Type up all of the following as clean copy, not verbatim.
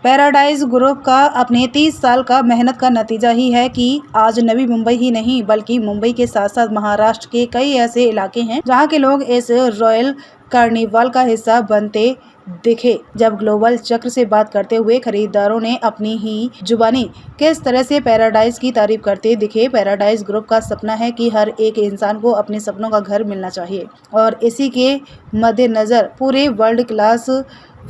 Paradise group का अपने 30 साल का मेहनत का नतीजा ही है कि आज नवी मुंबई ही नहीं बल्कि मुंबई के साथ साथ महाराष्ट्र के कई ऐसे इलाके हैं जहां के लोग इस रॉयल कार्निवल का हिस्सा बनते दिखे। जब ग्लोबल चक्र से बात करते हुए खरीदारों ने अपनी ही जुबानी किस तरह से पैराडाइज की तारीफ करते दिखे। पैराडाइज ग्रुप का सपना है कि हर एक इंसान को अपने सपनों का घर मिलना चाहिए और इसी के मद्देनजर पूरे वर्ल्ड क्लास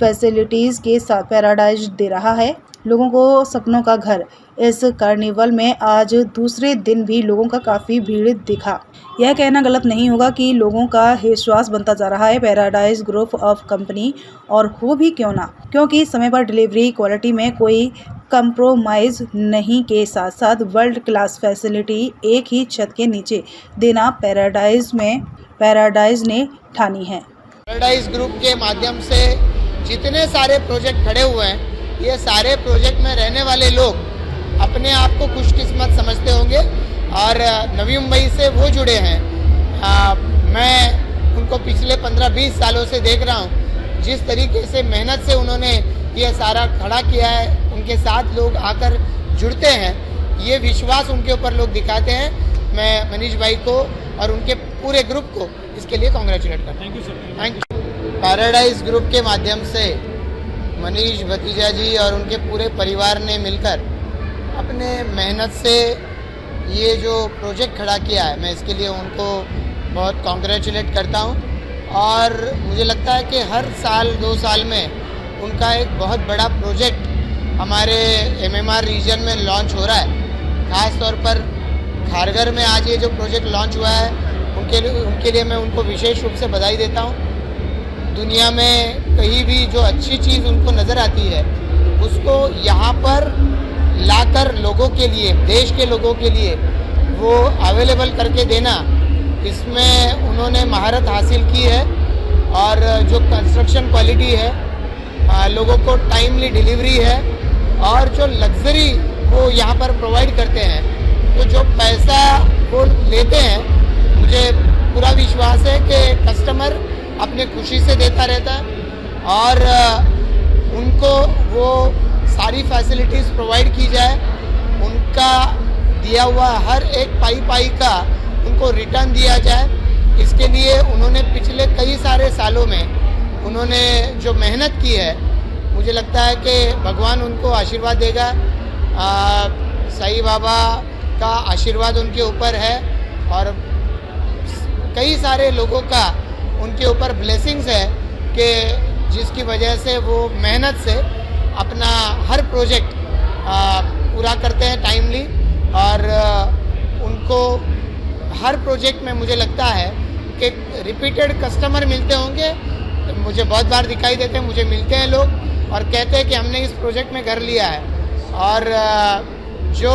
फैसिलिटीज के साथ पैराडाइज दे रहा है लोगों को सपनों का घर। इस कार्निवल में आज दूसरे दिन भी लोगों का काफ़ी भीड़ दिखा। यह कहना गलत नहीं होगा कि लोगों का विश्वास बनता जा रहा है पैराडाइज ग्रुप ऑफ कंपनी, और हो भी क्यों ना, क्योंकि समय पर डिलीवरी, क्वालिटी में कोई कंप्रोमाइज़ नहीं के साथ साथ वर्ल्ड क्लास फैसिलिटी एक ही छत के नीचे देना पैराडाइज ने ठानी है। पैराडाइज ग्रुप के माध्यम से जितने सारे प्रोजेक्ट खड़े हुए हैं, ये सारे प्रोजेक्ट में रहने वाले लोग अपने आप को खुशकिस्मत समझते होंगे और नवी मुंबई से वो जुड़े हैं। मैं उनको पिछले 15-20 सालों से देख रहा हूँ, जिस तरीके से मेहनत से उन्होंने ये सारा खड़ा किया है, उनके साथ लोग आकर जुड़ते हैं, ये विश्वास उनके ऊपर लोग दिखाते हैं। मैं मनीष भाई को और उनके पूरे ग्रुप को इसके लिए कॉन्ग्रेचुलेट करता हूँ। Thank you sir. Thank you. Paradise group के माध्यम से मनीष भतीजा जी और उनके पूरे परिवार ने मिलकर अपने मेहनत से ये जो प्रोजेक्ट खड़ा किया है, मैं इसके लिए उनको बहुत कॉन्ग्रेचुलेट करता हूँ। और मुझे लगता है कि हर साल 2 साल में उनका एक बहुत बड़ा प्रोजेक्ट हमारे MMR रीजन में लॉन्च हो रहा है। ख़ास तौर पर खारघर में आज ये जो प्रोजेक्ट लॉन्च हुआ है, उनके लिए मैं उनको विशेष रूप से बधाई देता हूँ। दुनिया में कहीं भी जो अच्छी चीज़ उनको नज़र आती है, उसको यहाँ पर लाकर लोगों के लिए, देश के लोगों के लिए वो अवेलेबल करके देना, इसमें उन्होंने महारत हासिल की है। और जो कंस्ट्रक्शन क्वालिटी है, लोगों को टाइमली डिलीवरी है, और जो लग्जरी वो यहाँ पर प्रोवाइड करते हैं, तो जो पैसा वो लेते हैं, मुझे पूरा विश्वास है कि कस्टमर अपने खुशी से देता रहता है और उनको वो सारी फैसिलिटीज़ प्रोवाइड की जाए। उनका दिया हुआ हर एक पाई का उनको रिटर्न दिया जाए। इसके लिए उन्होंने पिछले कई सारे सालों में उन्होंने जो मेहनत की है, मुझे लगता है कि भगवान उनको आशीर्वाद देगा। साईं बाबा का आशीर्वाद उनके ऊपर है और कई सारे लोगों का उनके ऊपर ब्लेसिंग्स है कि जिसकी वजह से वो मेहनत से अपना हर प्रोजेक्ट पूरा करते हैं टाइमली। और उनको हर प्रोजेक्ट में मुझे लगता है कि रिपीटेड कस्टमर मिलते होंगे। मुझे बहुत बार दिखाई देते हैं, मुझे मिलते हैं लोग और कहते हैं कि हमने इस प्रोजेक्ट में घर लिया है। और जो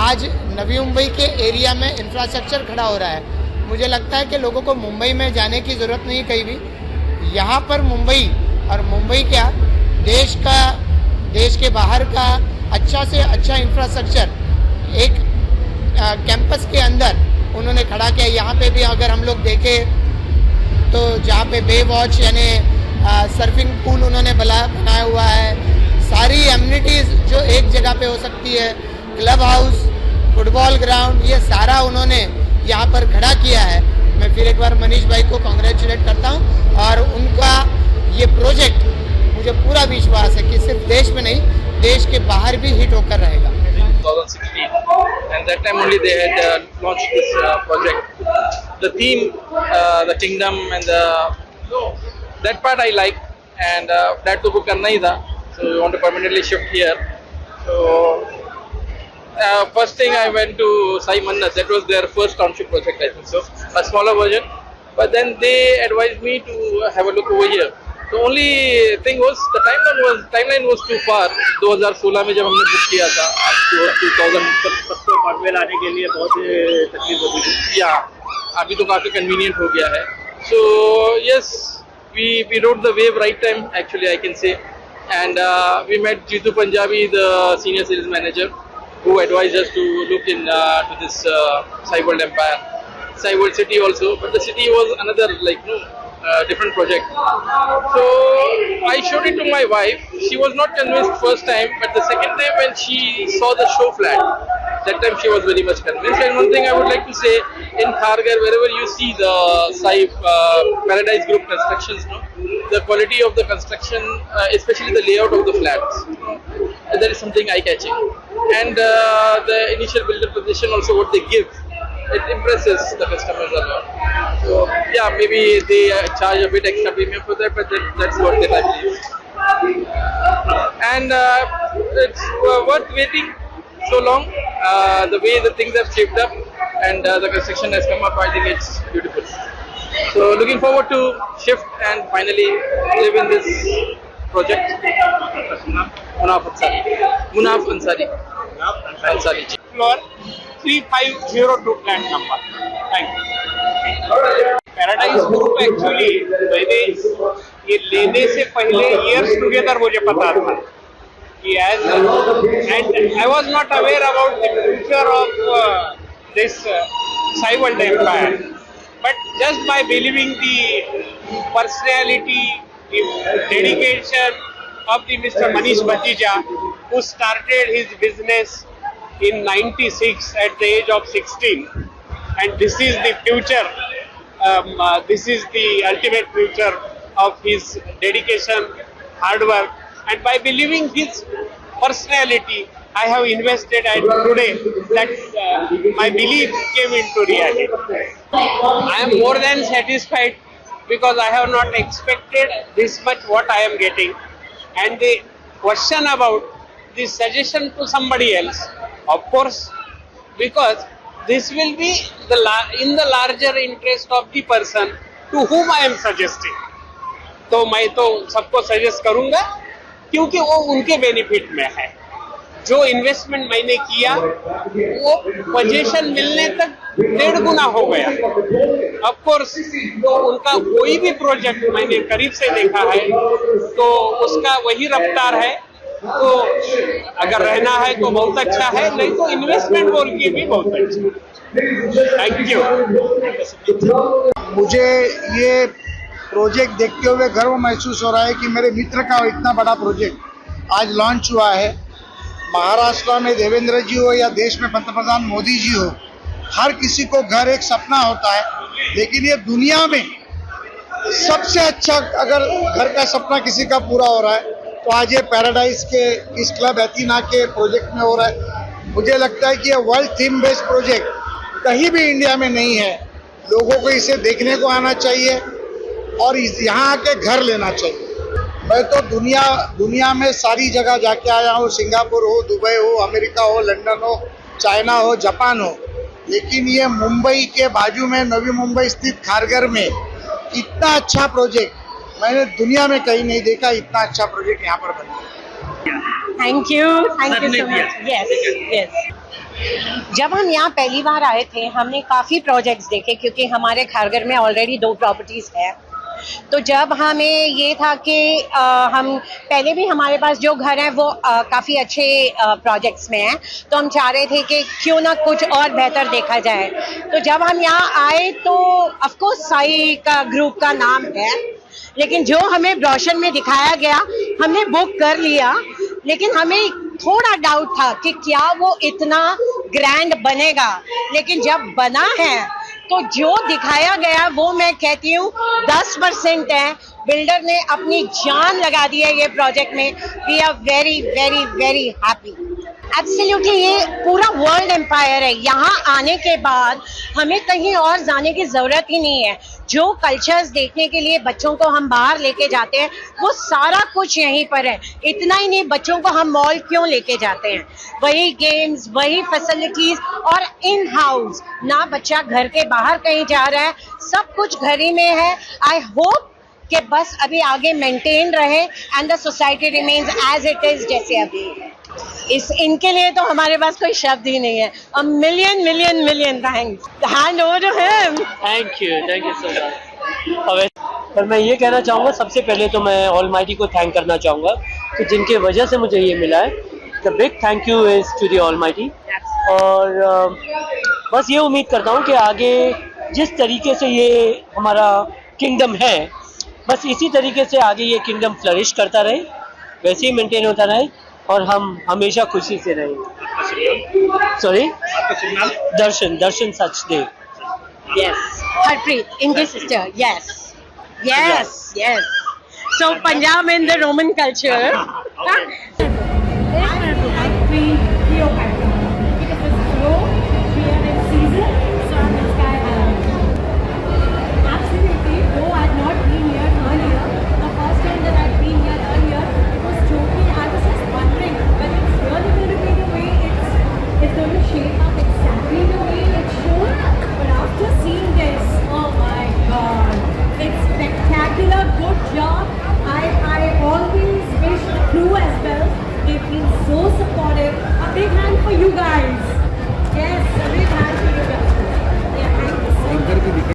आज नवी मुंबई के एरिया में इंफ्रास्ट्रक्चर खड़ा हो रहा है, मुझे लगता है कि लोगों को मुंबई में जाने की ज़रूरत नहीं कहीं भी। यहाँ पर मुंबई, और मुंबई क्या, देश के बाहर का अच्छा से अच्छा इंफ्रास्ट्रक्चर एक कैंपस के अंदर उन्होंने खड़ा किया। यहाँ पे भी अगर हम लोग देखें तो जहाँ पे बे वॉच यानी सर्फिंग पूल उन्होंने बनाया हुआ है, सारी एमिनिटीज़ जो एक जगह पे हो सकती है, क्लब हाउस, फुटबॉल ग्राउंड, ये सारा उन्होंने यहाँ पर खड़ा किया है। मैं फिर एक बार मनीष भाई को कॉन्ग्रेचुलेट करता हूँ और उनका ये प्रोजेक्ट मुझे पूरा विश्वास है कि सिर्फ देश में नहीं, देश के बाहर भी हिट होकर रहेगा। 2016 and that time only they had launched this project. The theme, the kingdom and that part I like, and that to book करना ही था, so we want to permanently shift here. So first thing I went to Sai Mannas, that was their first township project, I think so, a smaller version, but then they advised me to have a look over here. The only thing was the timeline was too far. 2016 में जब हमने book किया था, 2000 पार्टवेल आने के लिए बहुत तकलीफ होती थी। या अभी तो काफ़ी कन्वीनियंट हो गया है। So yes, we rode the wave right time actually, I can say, and we met Jitu Punjabi, the senior sales manager, who advised us to look in to this Sai World Empire, Sai World City also. But the city was another different project. So I showed it to my wife. She was not convinced first time, but the second time when she saw the show flat, that time she was very much convinced. And one thing I would like to say, in Kharghar, wherever you see the Sai Paradise Group constructions, no, the quality of the construction, especially the layout of the flats, that is something eye-catching. And the initial builder position also, what they give, it impresses the customers a lot. So yeah, maybe they charge a bit extra premium for that, but that's worth it, I believe. And it's worth waiting so long. The way the things have shaped up and the construction has come up, I think it's beautiful. So looking forward to shift and finally live in this project. Munaf Ansari. Floor 3502 flat number. Thank you. Paradise group actually मैंने ये लेने से पहले years together मुझे पता था कि as and I was not aware about the future of this Sai world empire, but just by believing the personality, the dedication of the Mr. Manish Bhatija, who started his business in 96 at the age of 16, and this is the future, this is the ultimate future of his dedication, hard work, and by believing his personality, I have invested, and today that my belief came into reality. I am more than satisfied because I have not expected this much what I am getting. And the question about the suggestion to somebody else, of course, because this will be in the larger interest of the person to whom I am suggesting. तो मैं तो सबको suggest करूंगा क्योंकि वो उनके benefit में है. जो इन्वेस्टमेंट मैंने किया वो पोजीशन मिलने तक 1.5 गुना हो गया. ऑफ कोर्स उनका कोई भी प्रोजेक्ट मैंने करीब से देखा है तो उसका वही रफ्तार है. तो अगर रहना है तो बहुत अच्छा है, नहीं तो इन्वेस्टमेंट बोल के भी बहुत अच्छा. Thank you. मुझे ये प्रोजेक्ट देखते हुए गर्व महसूस हो रहा है कि मेरे मित्र का इतना बड़ा प्रोजेक्ट आज लॉन्च हुआ है. महाराष्ट्र में देवेंद्र जी हो या देश में पंतप्रधान मोदी जी हो, हर किसी को घर एक सपना होता है, लेकिन ये दुनिया में सबसे अच्छा अगर घर का सपना किसी का पूरा हो रहा है तो आज ये पैराडाइज के इस क्लब एथीना के प्रोजेक्ट में हो रहा है. मुझे लगता है कि ये वर्ल्ड थीम बेस्ड प्रोजेक्ट कहीं भी इंडिया में नहीं है. लोगों को इसे देखने को आना चाहिए और यहाँ आके घर लेना चाहिए. मैं तो दुनिया में सारी जगह जाके आया हूँ. सिंगापुर हो, दुबई हो, अमेरिका हो, लंदन हो, चाइना हो, जापान हो, लेकिन ये मुंबई के बाजू में नवी मुंबई स्थित खारघर में इतना अच्छा प्रोजेक्ट मैंने दुनिया में कहीं नहीं देखा. इतना अच्छा प्रोजेक्ट यहाँ पर बना. Thank you so much. Yes. जब हम यहाँ पहली बार आए थे हमने काफ़ी प्रोजेक्ट्स देखे क्योंकि हमारे खारघर में ऑलरेडी 2 प्रॉपर्टीज़ है. तो जब हमें ये था कि हम पहले भी हमारे पास जो घर हैं वो काफ़ी अच्छे प्रोजेक्ट्स में हैं, तो हम चाह रहे थे कि क्यों ना कुछ और बेहतर देखा जाए. तो जब हम यहाँ आए तो ऑफ कोर्स साई का ग्रुप का नाम है, लेकिन जो हमें ब्रोशर में दिखाया गया हमने बुक कर लिया, लेकिन हमें थोड़ा डाउट था कि क्या वो इतना ग्रैंड बनेगा. लेकिन जब बना है तो जो दिखाया गया वो मैं कहती हूँ 10% है. बिल्डर ने अपनी जान लगा दी है ये प्रोजेक्ट में. We are very very very happy. Absolutely ये पूरा वर्ल्ड एम्पायर है. यहाँ आने के बाद हमें कहीं और जाने की ज़रूरत ही नहीं है. जो कल्चर्स देखने के लिए बच्चों को हम बाहर लेके जाते हैं वो सारा कुछ यहीं पर है. इतना ही नहीं, बच्चों को हम मॉल क्यों लेके जाते हैं, वही गेम्स, वही फैसिलिटीज़ और इन हाउस. ना बच्चा घर के बाहर कहीं जा रहा है, सब कुछ घर ही में है. आई होप कि बस अभी आगे मेंटेन रहे and the society remains as it is जैसे अभी. इनके लिए तो हमारे पास कोई शब्द ही नहीं है. A million million million thanks. Hand over to him. Thank you so much. पर मैं ये कहना चाहूँगा, सबसे पहले तो मैं ऑलमाइटी को थैंक करना चाहूँगा कि जिनके वजह से मुझे ये मिला है. The big thank you is to the almighty. और बस ये उम्मीद करता हूँ कि आगे जिस तरीके से ये हमारा किंगडम है, बस इसी तरीके से आगे ये किंगडम फ्लरिश करता रहे, वैसे ही मेंटेन होता रहे और हम हमेशा खुशी से रहें। Sorry, Darshan Sachdev. Yes. Harpreet, English sister. Yes. Yes. Yes. So Punjab in the Roman culture. Absolutely. Though I had not been here earlier, the first time that I'd been here earlier, it was totally. I was just wondering whether it's really going to be the way it's going to shape up exactly the way it should. But after seeing this, oh my God, it's spectacular. Good job. I always wish the crew as well. They've been so supportive. A big hand for you guys.